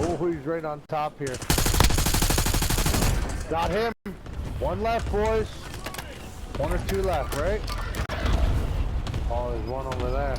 Oh, he's right on top here. Got him. One left, boys. One or two left, right? Oh, there's one over there.